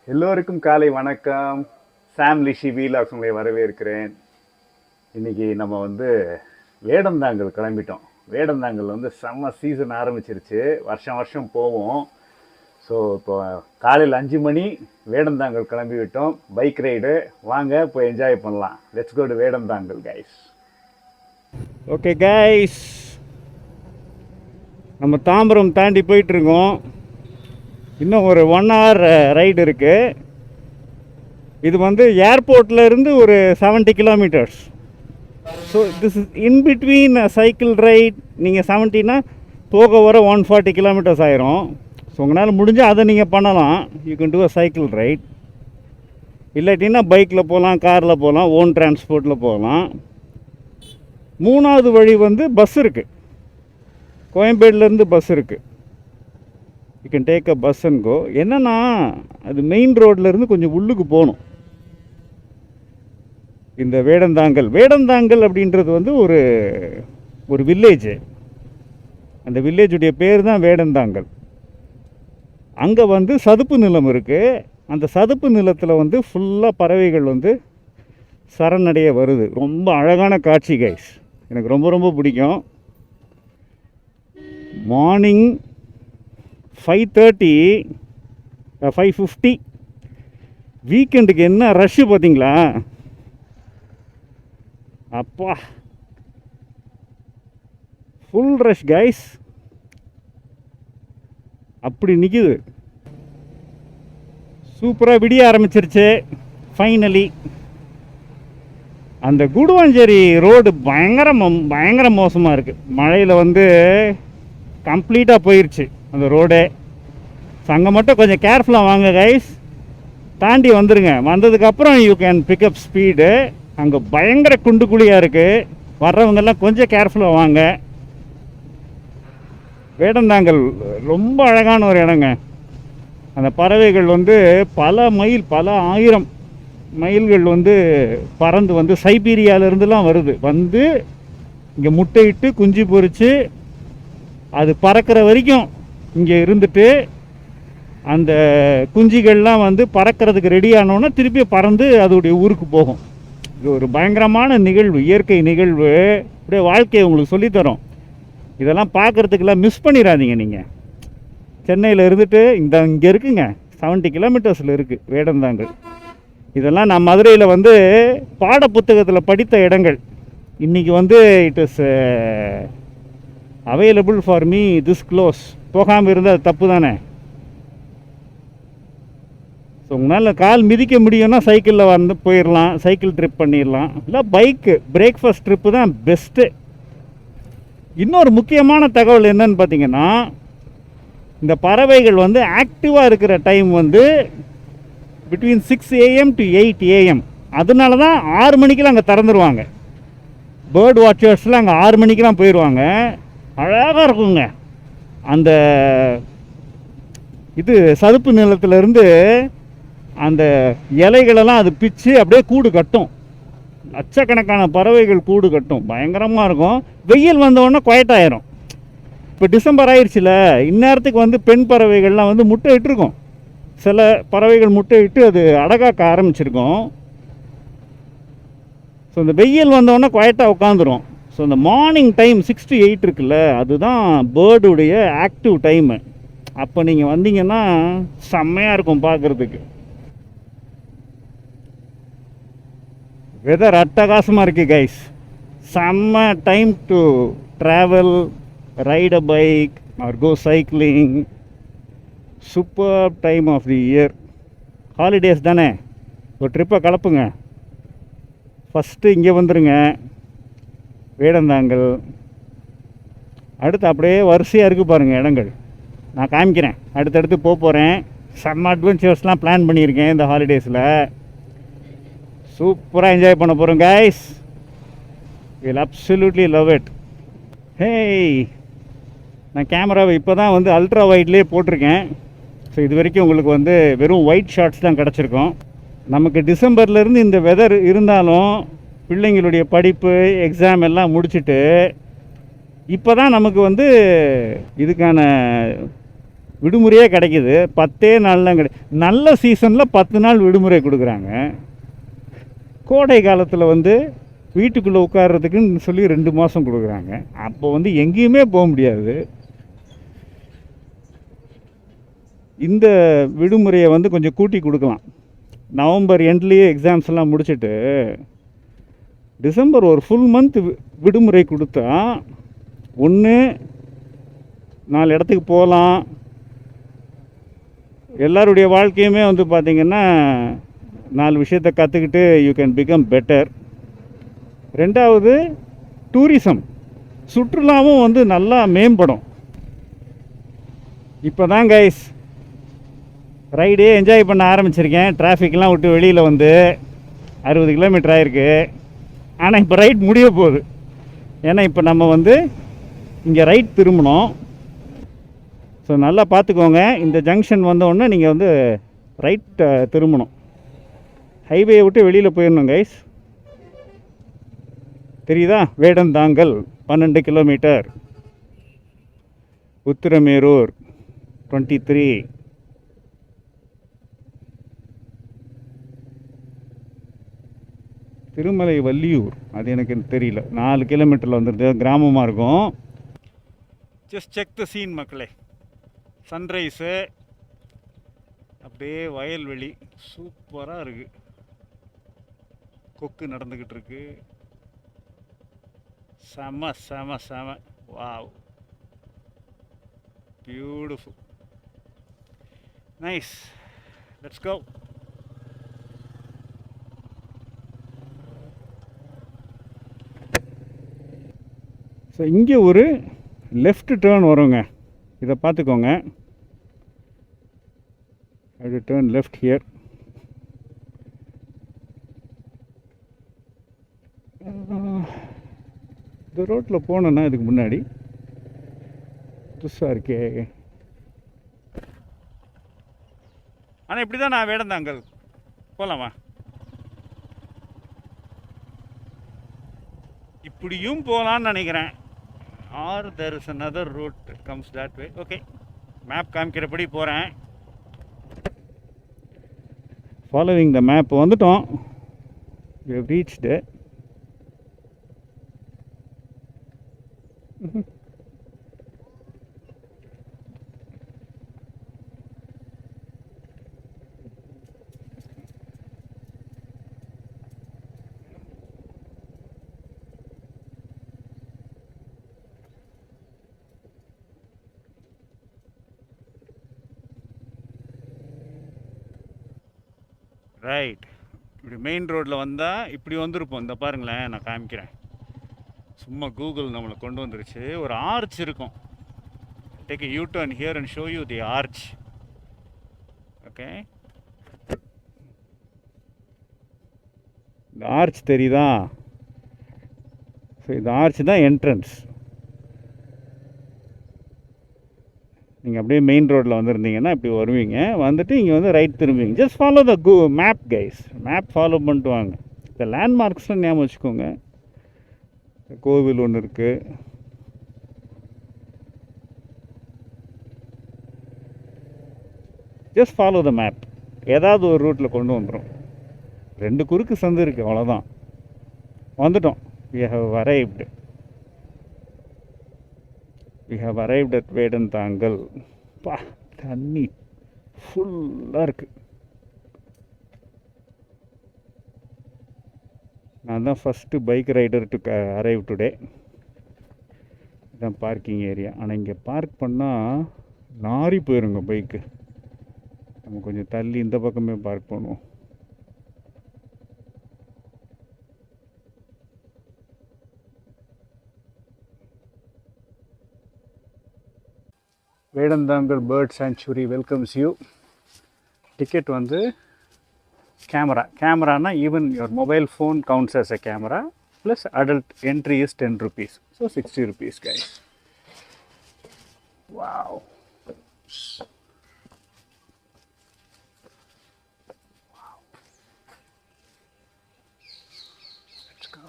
எல்லோருக்கும் காலை வணக்கம். சாம் லிஷி வீலாக்ஸ் உங்களை வரவேற்கிறேன். இன்றைக்கி நம்ம வந்து வேடந்தாங்கல் கிளம்பிட்டோம். வேடந்தாங்கல் வந்து செம்ம சீசன் ஆரம்பிச்சிருச்சு. வருஷம் வருஷம் போவோம். ஸோ இப்போ காலையில் 5 மணி வேடந்தாங்கல் கிளம்பி விட்டோம். பைக் ரைடு, வாங்க போய் என்ஜாய் பண்ணலாம். Let's go to Vedanthangal guys. Okay guys, நம்ம தாம்பரம் தாண்டி போயிட்டுருக்கோம். இன்னும் ஒரு 1 hour ரைடு இருக்குது. இது வந்து ஏர்போர்ட்டில் இருந்து ஒரு 70 kilometers. So this is in between cycle right. நீங்கள் 70னா போக வர 140 kilometers ஆயிரும். ஸோ உங்களால் முடிஞ்சால் அதை நீங்கள் பண்ணலாம். You can do a cycle ride. இல்லாட்டின்னா பைக்கில் போகலாம், காரில் போகலாம், ஓன் டிரான்ஸ்போர்ட்டில் போகலாம். 3வது வழி வந்து பஸ் இருக்குது. கோயம்பேடுலேருந்து பஸ் இருக்குது. You can take a bus and go. என்னென்னா அது மெயின் ரோட்லேருந்து கொஞ்சம் உள்ளுக்கு போகணும். இந்த வேடந்தாங்கல் அப்படின்றது வந்து ஒரு வில்லேஜு. அந்த வில்லேஜுடைய பேர் தான் வேடந்தாங்கல். அங்கே வந்து சதுப்பு நிலம் இருக்குது. அந்த சதுப்பு நிலத்தில் வந்து ஃபுல்லாக பறவைகள் வந்து சரணடைய வருது. ரொம்ப அழகான காட்சி கைஸ். எனக்கு ரொம்ப ரொம்ப பிடிக்கும். மார்னிங் 5:30 5:50 வீக்கெண்டுக்கு என்ன ரஷ்ஷு பார்த்தீங்களா? அப்பா, ஃபுல் ரஷ் கைஸ். அப்படி நிற்குது. சூப்பராக விடிய ஆரம்பிச்சிருச்சு ஃபைனலி. அந்த குடுவாஞ்சேரி ரோடு பயங்கர மோசமாக இருக்குது. மழையில் வந்து கம்ப்ளீட்டாக போயிடுச்சு அந்த ரோடே. ஸோ அங்கே மட்டும் கொஞ்சம் கேர்ஃபுல்லாக வாங்க கைஸ். தாண்டி வந்துடுங்க. வந்ததுக்கப்புறம் யூ கேன் பிக்கப் ஸ்பீடு. அங்கே பயங்கர குண்டு குழியாக இருக்குது. வர்றவங்கெல்லாம் கொஞ்சம் கேர்ஃபுல்லாக வாங்க. வேடந்தாங்கல் ரொம்ப அழகான ஒரு இடங்க. அந்த பறவைகள் வந்து பல 1000 மைல்கள் வந்து பறந்து வந்து சைபீரியாவிலேருந்துலாம் வருது. வந்து இங்கே முட்டையிட்டு குஞ்சு பொரித்து அது பறக்கிற வரைக்கும் இங்கே இருந்துட்டு அந்த குஞ்சுகள்லாம் வந்து பறக்கிறதுக்கு ரெடி ஆனோன்னா திருப்பி பறந்து அதோடைய ஊருக்கு போகும். இது ஒரு பயங்கரமான நிகழ்வு, இயற்கை நிகழ்வு. அப்படியே வாழ்க்கையை உங்களுக்கு சொல்லித்தரோம். இதெல்லாம் பார்க்குறதுக்கெல்லாம் மிஸ் பண்ணிடாதீங்க. நீங்கள் சென்னையில் இருந்துட்டு இங்கே இருக்குங்க, 70 kilometers இருக்குது வேடந்தாங்கல். இதெல்லாம் நான் மதுரையில் வந்து பாட புத்தகத்தில் படித்த இடங்கள். இன்றைக்கி வந்து it is available for me this close. போகாமல் இருந்தால் அது தப்பு தானே. ஸோ உங்களால் கால் மிதிக்க முடியும்னா சைக்கிளில் வந்து போயிடலாம், சைக்கிள் ட்ரிப் பண்ணிடலாம். இல்லை பைக்கு பிரேக்ஃபாஸ்ட் ட்ரிப்பு தான் பெஸ்ட்டு. இன்னொரு முக்கியமான தகவல் என்னன்னு பார்த்தீங்கன்னா, இந்த பறவைகள் வந்து ஆக்டிவாக இருக்கிற டைம் வந்து பிட்வீன் 6 AM to 8 AM. அதனால தான் 6 மணிக்கெலாம் அங்கே திறந்துருவாங்க. பேர்ட் வாட்சர்ஸ்லாம் அங்கே 6 மணிக்கெலாம் போயிடுவாங்க. அழகாக இருக்குங்க. அந்த இது சதுப்பு நிலத்திலேருந்து அந்த இலைகளெல்லாம் அது பிச்சு அப்படியே கூடு கட்டும். லட்சக்கணக்கான பறவைகள் கூடு கட்டும். பயங்கரமாக இருக்கும். வெயில் வந்தோடனே குவைட்டாயிரும். இப்போ டிசம்பர் ஆயிடுச்சுல, இந்நேரத்துக்கு வந்து பெண் பறவைகள்லாம் வந்து முட்டை இட்டுருக்கும். சில பறவைகள் முட்டை இட்டு அது அடகாக்க ஆரம்பிச்சிருக்கும். ஸோ இந்த வெயில் வந்தோடனே குவைட்டாக உட்காந்துரும். ஸோ இந்த மார்னிங் டைம் 6 to 8 இருக்குல்ல, அதுதான் பேர்டுடைய ஆக்டிவ் டைமு. அப்போ நீங்கள் வந்தீங்கன்னா செம்மையாக இருக்கும் பார்க்குறதுக்கு. வெதர் அட்டகாசமாக இருக்குது கைஸ். செம்ம time to travel, ride a bike or go cycling. Super time of the year. Holidays தானே, ஒரு ட்ரிப்பை கலப்புங்க. ஃபஸ்ட்டு இங்கே வந்துடுங்க வேடந்தாங்கல். அடுத்து அப்படியே வரிசையாக இருக்குது பாருங்கள் இடங்கள். நான் காமிக்கிறேன். அடுத்தடுத்து போகிறேன். செம்ம அட்வென்ச்சர்ஸ்லாம் பிளான் பண்ணியிருக்கேன் இந்த ஹாலிடேஸில். சூப்பராக என்ஜாய் பண்ண போகிறோம் guys. Will absolutely love it. Hey, நான் கேமராவை இப்போ தான் வந்து அல்ட்ரா வைட்லேயே போட்டிருக்கேன். ஸோ இது வரைக்கும் உங்களுக்கு வந்து வெறும் ஒயிட் ஷார்ட்ஸ் தான் கிடச்சிருக்கோம். நமக்கு டிசம்பர்லேருந்து இந்த வெதர் இருந்தாலும் பிள்ளைங்களுடைய படிப்பு, எக்ஸாம் எல்லாம் முடிச்சுட்டு இப்போ தான் நமக்கு வந்து இதுக்கான விடுமுறையே கிடைக்கிது. 10 நாள்லாம் நல்ல சீசனில் 10 நாள் விடுமுறை கொடுக்குறாங்க. கோடை காலத்தில் வந்து வீட்டுக்குள்ளே உட்கார்றதுக்குன்னு சொல்லி 2 மாதம் கொடுக்குறாங்க. அப்போ வந்து எங்கேயுமே போக முடியாது. இந்த விடுமுறையை வந்து கொஞ்சம் கூட்டி கொடுக்கலாம். நவம்பர் எண்ட்லேயே எக்ஸாம்ஸ் எல்லாம் முடிச்சுட்டு டிசம்பர் ஒரு ஃபுல் மந்த் விடுமுறை கொடுத்தா ஒன்று 4 இடத்துக்கு போகலாம். எல்லாருடைய வாழ்க்கையுமே வந்து பார்த்திங்கன்னா 4 விஷயத்தை கற்றுக்கிட்டு யூ கேன் பிகம் பெட்டர். ரெண்டாவது டூரிசம், சுற்றுலாவும் வந்து நல்லா மேம்படும். இப்போ தான் கைஸ் ரைடே என்ஜாய் பண்ண ஆரம்பிச்சிருக்கேன். டிராஃபிக்லாம் விட்டு வெளியில் வந்து 60 கிலோமீட்டர் ஆகிருக்கு. ஆனால் இப்போ ரைட் முடிய போகுது. ஏன்னா இப்போ நம்ம வந்து இங்கே ரைட் திரும்பணும். ஸோ நல்லா பார்த்துக்கோங்க. இந்த ஜங்ஷன் வந்தோடனே நீங்கள் வந்து ரைட் திரும்பணும். ஹைவேயை விட்டு வெளியில் போயிடணும் கைஸ். தெரியுதா? வேடந்தாங்கல் 12 கிலோமீட்டர், உத்திரமேரூர் 23, திருமலை வள்ளியூர் அது எனக்கு தெரியல. 4 கிலோமீட்டரில் வந்துடுது. கிராமமாக இருக்கும். ஜஸ்ட் செக் த சீன் மக்களே. சன்ரைஸு, அப்படியே வயல்வெளி சூப்பராக இருக்குது. கொக்கு நடந்துக்கிட்டு இருக்கு. செம செம செம. Wow, beautiful, nice. Let's go. So இங்கே ஒரு லெஃப்ட் டேர்ன் வருங்க. இதை பார்த்துக்கோங்க. அது டேர்ன் லெஃப்ட் ஹியர். இந்த ரோட்டில் போனேன்னா இதுக்கு முன்னாடி புதுசாக இருக்கே. ஆனால் இப்படி தான் நான் வேடந்தாங்கல் போகலாமா? இப்படியும் போகலான்னு நினைக்கிறேன். Or there is another route that comes that way. Okay, map காமிக்கிறபடி போகிறேன். ஃபாலோவிங் த மேப் வந்துட்டோம். we have reached it. Right. இப்படி மெயின் ரோட்டில் வந்தால் இப்படி வந்திருப்போம். இந்த பாருங்களேன், நான் காமிக்கிறேன். சும்மா கூகுள் நம்மளை கொண்டு வந்துருச்சு. ஒரு ஆர்ச் இருக்கும். Take a U-turn here and show you the arch. Okay, இந்த ஆர்ச் தெரியுதா? ஸோ இந்த ஆர்ச் தான் என்ட்ரன்ஸ். நீங்கள் அப்படியே மெயின் ரோட்டில் வந்திருந்தீங்கன்னா இப்படி வருவீங்க. வந்துட்டு இங்கே வந்து ரைட் திரும்புவீங்க. Just follow the map guys. Map follow பண்ணிட்டு வாங்க. இந்த லேண்ட்மார்க்ஸ்லாம் ஞாபகம் வச்சுக்கோங்க. கோவில் ஒன்று இருக்குது. Just follow the map. ஏதாவது ஒரு ரூட்டில் கொண்டு வந்துடும். 2 குறுக்கு சந்து இருக்குது, அவ்வளோதான். வந்துட்டோம். we have arrived at Vedanthangal. பா, தண்ணி ஃபுல்லாக இருக்குது. நான் தான் first bike rider to arrive today. இதுதான் பார்க்கிங் ஏரியா. ஆனால் இங்கே பார்க் பண்ணால் நாரி போயிருங்க பைக்கு. நம்ம கொஞ்சம் தள்ளி இந்த பக்கமே பார்க் பண்ணுவோம். Vedanthangal bird sanctuary welcomes you. Ticket வந்து கேமரானா even your mobile phone counts as a camera plus adult entry is 10 rupees. So 60 rupees guys. Wow. Let's go.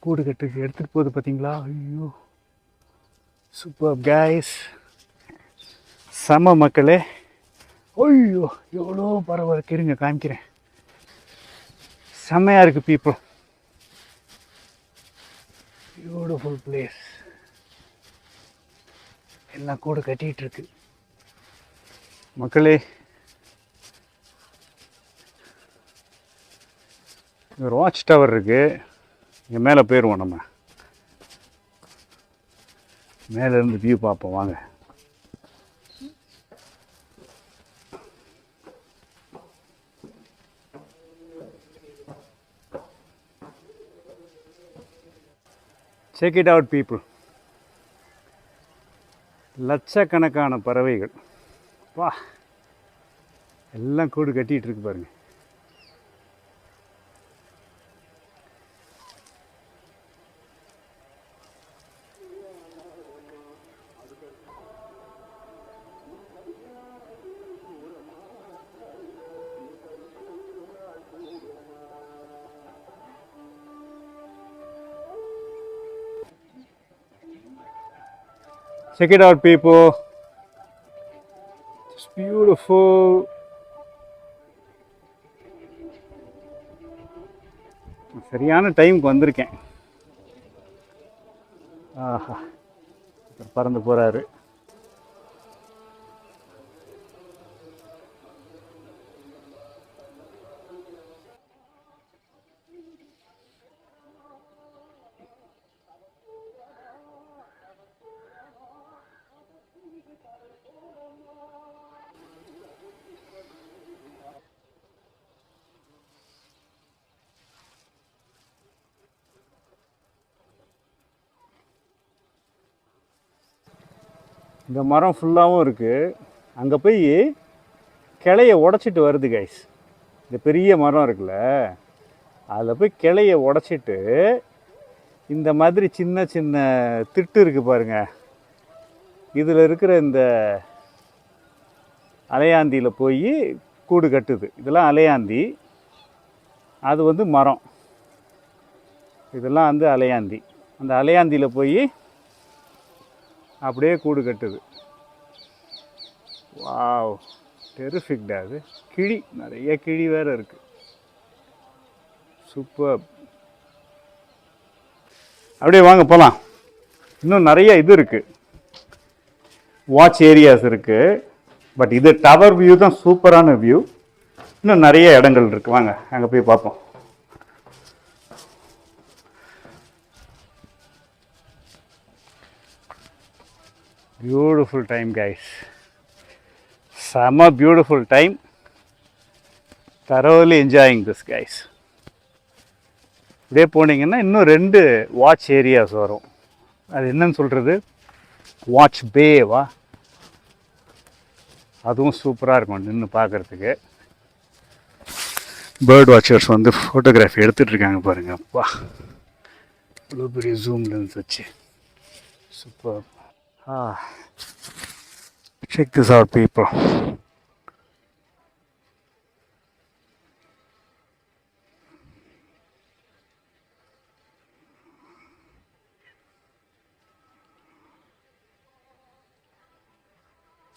கூடு கட்டுக்கு எடுத்துகிட்டு போகுது பார்த்தீங்களா? ஐயோ சூப்பர் கைஸ், செம மக்களே. ஐயோ எவ்வளோ பறவை இருக்கு, இருங்க காமிக்கிறேன். செம்மையாக இருக்குது பீப்புள், பியூட்டிஃபுல் பிளேஸ். எல்லாம் கூடு கட்டிகிட்டு இருக்கு மக்களே. ஒரு வாட்ச் டவர் இருக்குது, இங்கே மேலே போயிடுவோம். நம்ம மேலேருந்து வியூ பார்ப்போம் வாங்க. செக் இட் அவுட் பீப்புள், லட்சக்கணக்கான பறவைகள். வா, எல்லாம் கூடு கட்டிகிட்டு இருக்கு பாருங்கள். Check it out people, it's beautiful. சரியான டைமுக்கு வந்திருக்கேன். ஆஹா, பறந்து போகிறாரு. இந்த மரம் ஃபுல்லாகவும் இருக்குது. அங்கே போய் கிளையை உடச்சிட்டு வருது கைஸ். இந்த பெரிய மரம் இருக்குல்ல, அதில் போய் கிளையை உடச்சிட்டு இந்த மாதிரி சின்ன சின்ன திட்டு இருக்குது பாருங்கள், இதில் இருக்கிற இந்த அலையாந்தியில் போய் கூடு கட்டுது. இதெல்லாம் அலையாந்தி, அது வந்து மரம், இதெல்லாம் வந்து அலையாந்தி. அந்த அலையாந்தியில் போய் அப்படியே கூடு கட்டுது. வாவ், டெரிஃபிக்டா. அது கிளி, நிறைய கிளி வேறு இருக்குது. சூப்பர். அப்படியே வாங்க போகலாம். இன்னும் நிறைய இது இருக்குது, வாட்ச் ஏரியாஸ் இருக்குது. பட் இது டவர் வியூ தான், சூப்பரான வியூ. இன்னும் நிறைய இடங்கள் இருக்குது, வாங்க அங்கே போய் பார்ப்போம். Beautiful time guys, செம beautiful time, thoroughly enjoying this guys. இப்படியே போனீங்கன்னா இன்னும் 2 வாட்ச் ஏரியாஸ் வரும். அது என்னன்னு சொல்கிறது, வாட்ச் பேவா, அதுவும் சூப்பராக இருக்கும் நின்று பார்க்குறதுக்கு. பேர்ட் வாட்சர்ஸ் வந்து ஃபோட்டோகிராஃபி எடுத்துகிட்டு இருக்காங்க பாருங்க. அப்பா, இவ்வளோ பெரிய ஜூம் லென்ஸ் வச்சு super. Check this out people.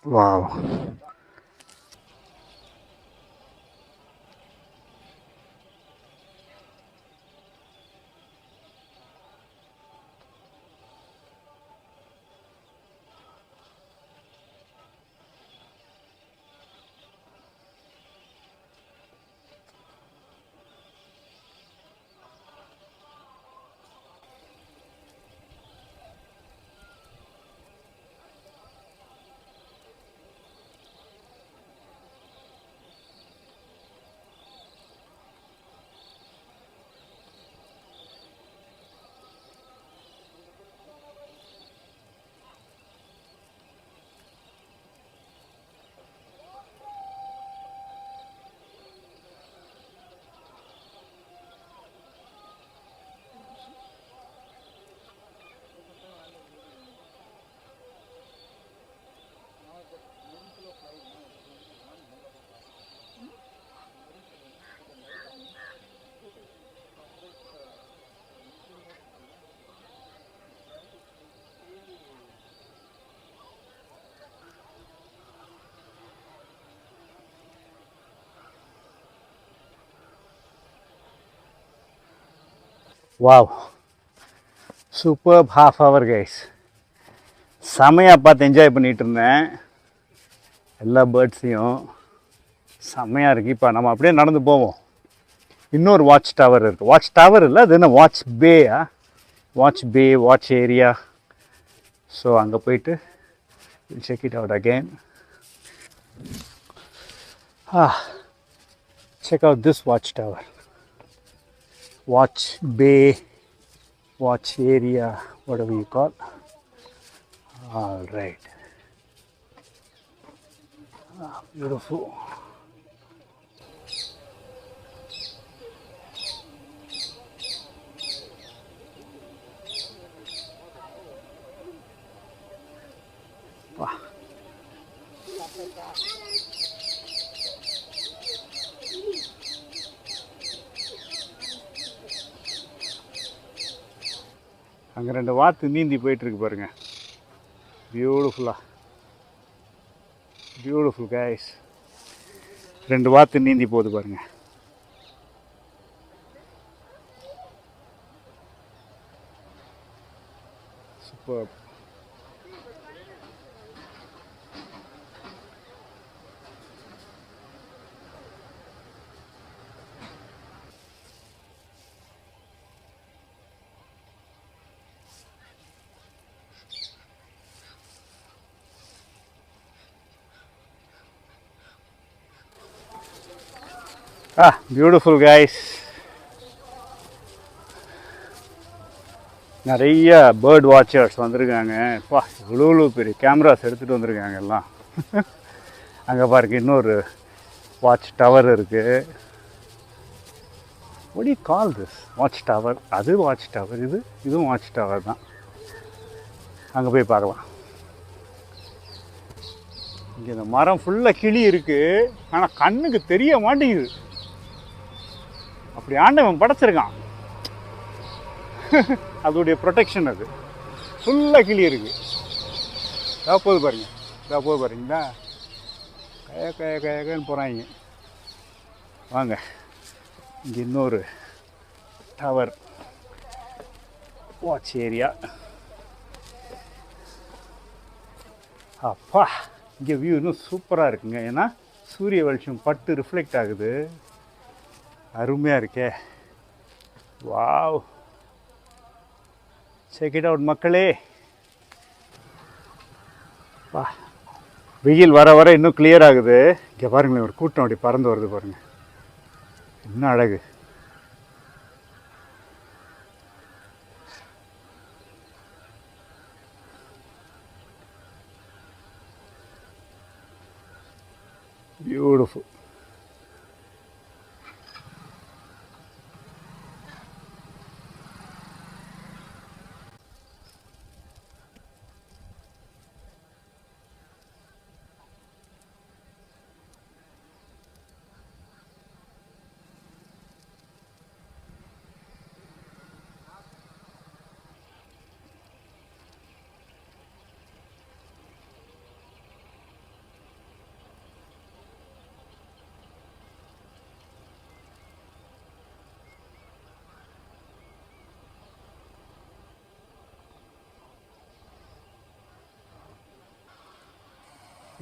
Wow. Wow, super half hour guys. செம்மையாக பார்த்து என்ஜாய் பண்ணிகிட்டு இருந்தேன் எல்லா பேர்ட்ஸையும். செம்மையாக இருக்குது. இப்போ நம்ம அப்படியே நடந்து போவோம். இன்னொரு வாட்ச் டவர் இருக்குது. வாட்ச் டவர் இல்லை, அது என்ன வாட்ச் பேயா? வாட்ச் பே, வாட்ச் ஏரியா. ஸோ அங்கே போயிட்டு check it out again. Check out this watchtower. Watch bay, watch area, whatever you call. All right. Beautiful. Wow. அங்கே 2 வாத்து நீந்தி போயிட்டுருக்கு பாருங்க. Beautiful guys. 2 வாத்து நீந்தி போகுது பாருங்க. சூப்பர். Beautiful guys. நிறைய பேர்ட் வாட்சர்ஸ் வந்திருக்காங்க. இவ்வளோ பெரிய கேமராஸ் எடுத்துகிட்டு வந்திருக்காங்க எல்லாம். அங்கே பாருங்க இன்னொரு வாட்ச் டவர் இருக்குது. what do you call this? Watch tower. அது வாட்ச் டவர், இதுவும் வாட்ச் டவர் தான். அங்கே போய் பார்க்கலாம். இங்கே இந்த மரம் ஃபுல்லாக கிளி இருக்குது, ஆனால் கண்ணுக்கு தெரிய மாட்டேங்குது. அப்படி ஆண்டவன் படைச்சிருக்கான். அதோடைய ப்ரொடெக்ஷன். அது ஃபுல்லாக கிளி இருக்குது. போது பாருங்களா, கயன்னு போகிறாங்க. வாங்க, இங்கே இன்னொரு டவர், வாட்ச் ஏரியா. அப்பா, இங்கே வியூ இன்னும் சூப்பராக இருக்குங்க. ஏன்னா சூரிய வெளிச்சம் பட்டு ரிஃப்ளெக்ட் ஆகுது. அருமையாக இருக்கே. வாவ், செக் இட் அவுட் மக்களே. வா, வெயில் வர வர இன்னும் கிளியர் ஆகுது. இங்கே பாருங்களேன், ஒரு கூட்டம் அப்படி பறந்து வருது பாருங்கள். இன்னும் அழகு. பியூட்டிஃபுல்.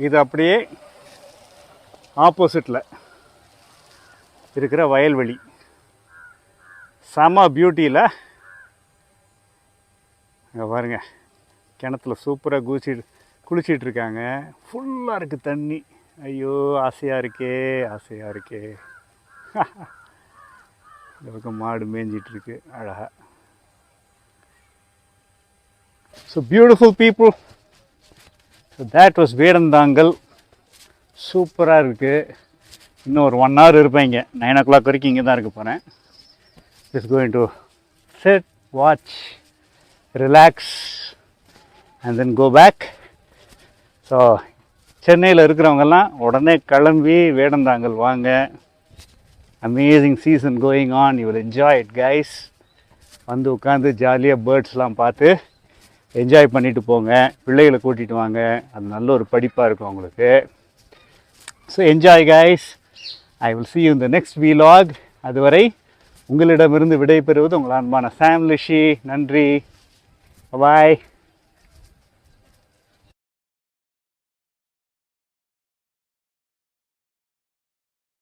இது அப்படியே ஆப்போசிட்டில் இருக்கிற வயல்வெளி. செம பியூட்டியில். அங்கே பாருங்கள், கிணத்துல சூப்பராக குளிச்சிட்டு இருக்காங்க. ஃபுல்லாக இருக்குது தண்ணி. ஐயோ, ஆசையாக இருக்கே. இந்த பக்கம் மாடு மேய்ஞ்சிட்ருக்கு அழகாக. So beautiful people. So that was Vedanthangal. சூப்பராக இருக்குது. இன்னும் ஒரு 1 hour இருப்பேங்க. 9 o'clock வரைக்கும் இங்கே தான் இருக்க போகிறேன். Just going to sit, watch, relax and then go back. So சென்னையில் இருக்கிறவங்கெல்லாம் உடனே கிளம்பி வேடந்தாங்கல் வாங்க. Amazing season going on. You will enjoy it guys. வந்து உட்காந்து ஜாலியாக பேர்ட்ஸ்லாம் பார்த்து என்ஜாய் பண்ணிட்டு போங்க. பிள்ளைகளை கூட்டிகிட்டு வாங்க. அது நல்ல ஒரு படிப்பாக இருக்கும் உங்களுக்கு. So enjoy guys. I will see you in the next vlog. அதுவரை உங்களிடமிருந்து விடைபெறுவது உங்கள் அன்பான சாம் லிஷி. நன்றி. பாய்.